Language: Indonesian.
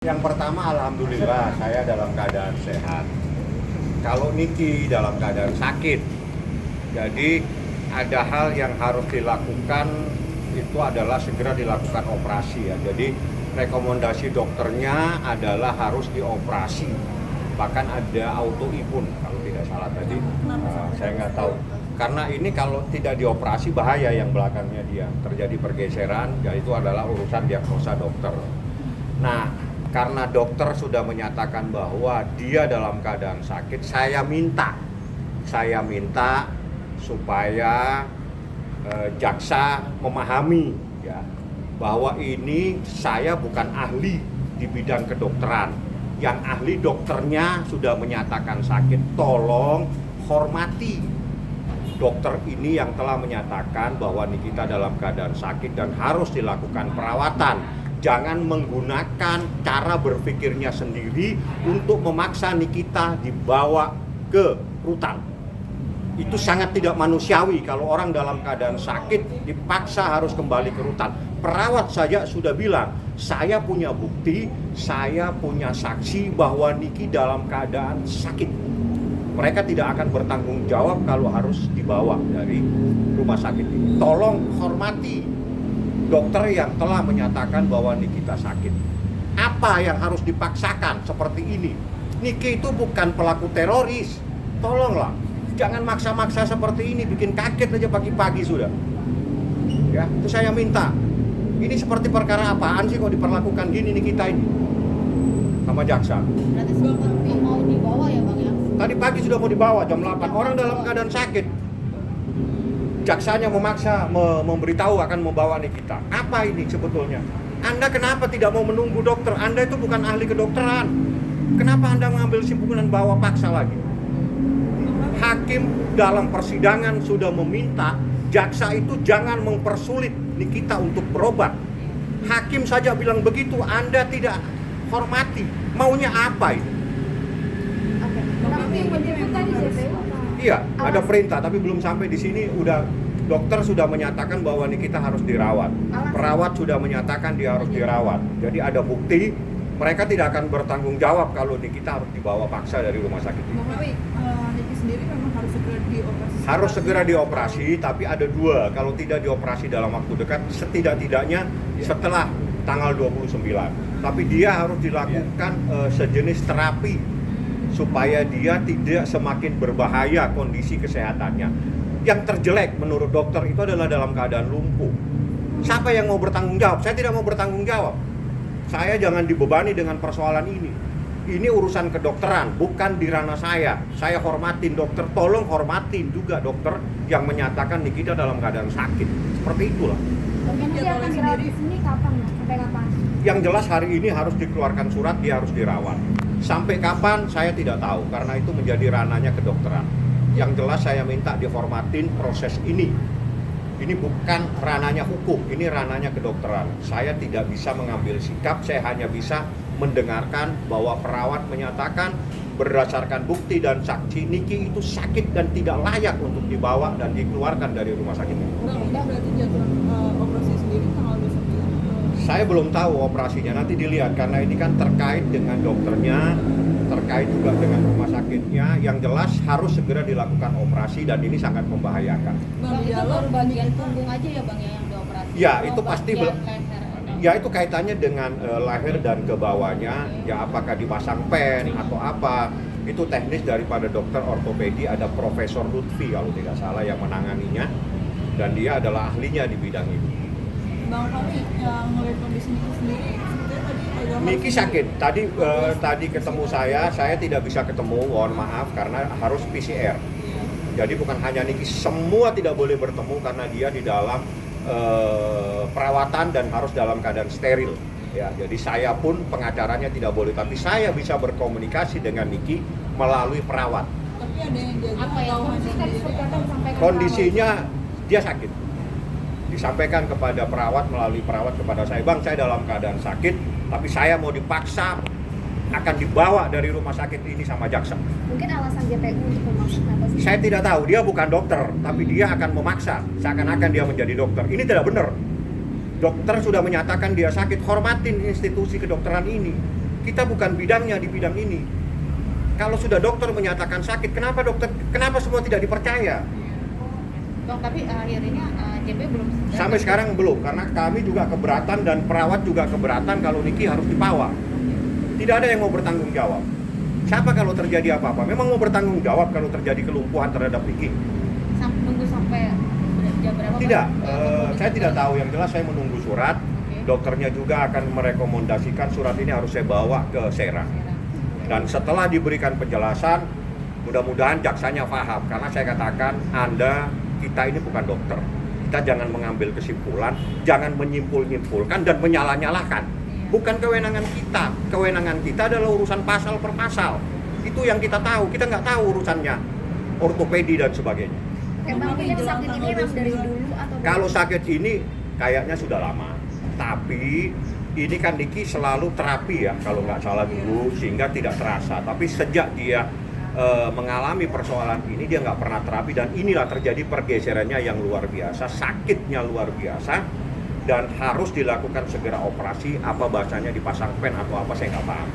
Yang pertama, alhamdulillah saya dalam keadaan sehat. Kalau Niki dalam keadaan sakit, jadi ada hal yang harus dilakukan, itu adalah segera dilakukan operasi ya. Jadi rekomendasi dokternya adalah harus dioperasi. Bahkan ada autoimun kalau tidak salah tadi, saya nggak tahu. Karena ini kalau tidak dioperasi bahaya yang belakangnya dia terjadi pergeseran, ya itu adalah urusan diagnosa dokter. Nah, karena dokter sudah menyatakan bahwa dia dalam keadaan sakit, saya minta supaya jaksa memahami ya bahwa ini saya bukan ahli di bidang kedokteran. Yang ahli dokternya sudah menyatakan sakit, tolong hormati dokter ini yang telah menyatakan bahwa Nikita dalam keadaan sakit dan harus dilakukan perawatan. Jangan menggunakan cara berpikirnya sendiri untuk memaksa Nikita dibawa ke rutan. Itu sangat tidak manusiawi kalau orang dalam keadaan sakit dipaksa harus kembali ke rutan. Perawat saja sudah bilang, saya punya bukti, saya punya saksi bahwa Niki dalam keadaan sakit. Mereka tidak akan bertanggung jawab kalau harus dibawa dari rumah sakit ini. Tolong hormati dokter yang telah menyatakan bahwa Nikita sakit. Apa yang harus dipaksakan seperti ini? Niki itu bukan pelaku teroris. Tolonglah, jangan maksa-maksa seperti ini, bikin kaget aja pagi-pagi sudah. Ya, itu saya minta. Ini seperti perkara apaan sih kok diperlakukan gini Nikita ini? Sama jaksa. Berarti sebelum mau dibawa ya Bang ya? Tadi pagi sudah mau dibawa jam 8, orang dalam keadaan sakit. Jaksanya memaksa memberitahu akan membawa Nikita. Apa ini sebetulnya? Anda kenapa tidak mau menunggu dokter? Anda itu bukan ahli kedokteran. Kenapa Anda mengambil kesimpulan bawa paksa lagi? Hakim dalam persidangan sudah meminta jaksa itu jangan mempersulit Nikita untuk berobat. Hakim saja bilang begitu, Anda tidak hormati. Maunya apa ini? Oke. Tapi yang menjemput tadi JPU apa? Iya, ada perintah, tapi belum sampai di sini udah dokter sudah menyatakan bahwa Nikita harus dirawat. Perawat sudah menyatakan dia harus dirawat. Jadi ada bukti, mereka tidak akan bertanggung jawab kalau Nikita harus dibawa paksa dari rumah sakit ini. Bang Rawi, Niki sendiri memang harus segera dioperasi. Harus segera dioperasi, tapi ada dua. Kalau tidak dioperasi dalam waktu dekat, setidak-tidaknya setelah tanggal 29. Tapi dia harus dilakukan sejenis terapi supaya dia tidak semakin berbahaya kondisi kesehatannya. Yang terjelek menurut dokter itu adalah dalam keadaan lumpuh. Siapa yang mau bertanggung jawab? Saya tidak mau bertanggung jawab. Saya jangan dibebani dengan persoalan ini. Ini urusan kedokteran, bukan di ranah saya. Saya hormatin dokter, tolong hormatin juga dokter yang menyatakan Nikita dalam keadaan sakit. Seperti itulah. Mungkin dia akan dirawat di sini kapan? Sampai kapan? Yang jelas hari ini harus dikeluarkan surat, dia harus dirawat. Sampai kapan saya tidak tahu, karena itu menjadi ranahnya kedokteran. Yang jelas saya minta dihormatin proses ini. Ini bukan ranahnya hukum, ini ranahnya kedokteran. Saya tidak bisa mengambil sikap, saya hanya bisa mendengarkan bahwa perawat menyatakan berdasarkan bukti dan saksi Niki itu sakit dan tidak layak untuk dibawa dan dikeluarkan dari rumah sakit ini. Berarti jadwal operasi sendiri tanggal 29. Saya belum tahu operasinya, nanti dilihat karena ini kan terkait dengan dokternya, terkait juga dengan rumah sakitnya. Yang jelas harus segera dilakukan operasi dan ini sangat membahayakan. Bang, itu baru bagian punggung aja ya Bang ya yang dioperasi? Ya, itu pasti bagian leher. Ya itu kaitannya dengan leher dan ke bawahnya, ya apakah dipasang pen atau apa. Itu teknis daripada dokter ortopedi, ada Profesor Lutfi kalau tidak salah yang menanganinya. Dan dia adalah ahlinya di bidang ini. Bang Rawi, yang ngelihat kondisi Niki sendiri, sebetulnya tadi agak Niki sakit. Tadi ketemu saya tidak bisa ketemu, mohon maaf karena harus PCR. Jadi bukan hanya Niki, semua tidak boleh bertemu karena dia di dalam perawatan dan harus dalam keadaan steril. Ya, jadi saya pun pengacaranya tidak boleh, tapi saya bisa berkomunikasi dengan Niki melalui perawat. Tapi ada yang jaga Apa ya? atau hanya Tadi sendiri? sampaikan Kondisinya dia sakit. Disampaikan kepada perawat melalui perawat kepada saya, Bang, saya dalam keadaan sakit, tapi saya mau dipaksa akan dibawa dari rumah sakit ini sama jaksa. Mungkin alasan JPU untuk memaksa apa sih? Saya tidak tahu, dia bukan dokter, tapi dia akan memaksa, seakan-akan dia menjadi dokter. Ini tidak benar. Dokter sudah menyatakan dia sakit, hormatin institusi kedokteran ini. Kita bukan bidangnya di bidang ini. Kalau sudah dokter menyatakan sakit, kenapa semua tidak dipercaya? Dok, tapi akhirnya JP belum Sampai sekarang belum, karena kami juga keberatan dan perawat juga keberatan kalau Niki harus dibawa. Tidak ada yang mau bertanggung jawab. Siapa kalau terjadi apa-apa? Memang mau bertanggung jawab kalau terjadi kelumpuhan terhadap Niki? Nunggu sampai jam berapa? Pak? Tidak, saya tidak tahu. Yang jelas saya menunggu surat. Dokternya juga akan merekomendasikan surat ini harus saya bawa ke Serang. Dan setelah diberikan penjelasan, mudah-mudahan jaksanya paham. Karena saya katakan, kita ini bukan dokter. Kita jangan mengambil kesimpulan, jangan menyimpul-nyimpulkan dan menyalah-nyalahkan. Bukan kewenangan kita. Kewenangan kita adalah urusan pasal per pasal. Itu yang kita tahu. Kita nggak tahu urusannya ortopedi dan sebagainya. Emangnya sakit ini memang dari dulu atau Kalau sakit ini kayaknya sudah lama. Tapi ini kan Niki selalu terapi ya, kalau nggak salah dulu, sehingga tidak terasa. Tapi sejak dia mengalami persoalan ini, dia nggak pernah terapi, dan inilah terjadi pergeserannya yang luar biasa, sakitnya luar biasa, dan harus dilakukan segera operasi, apa bahasanya dipasang pen atau apa, saya nggak paham.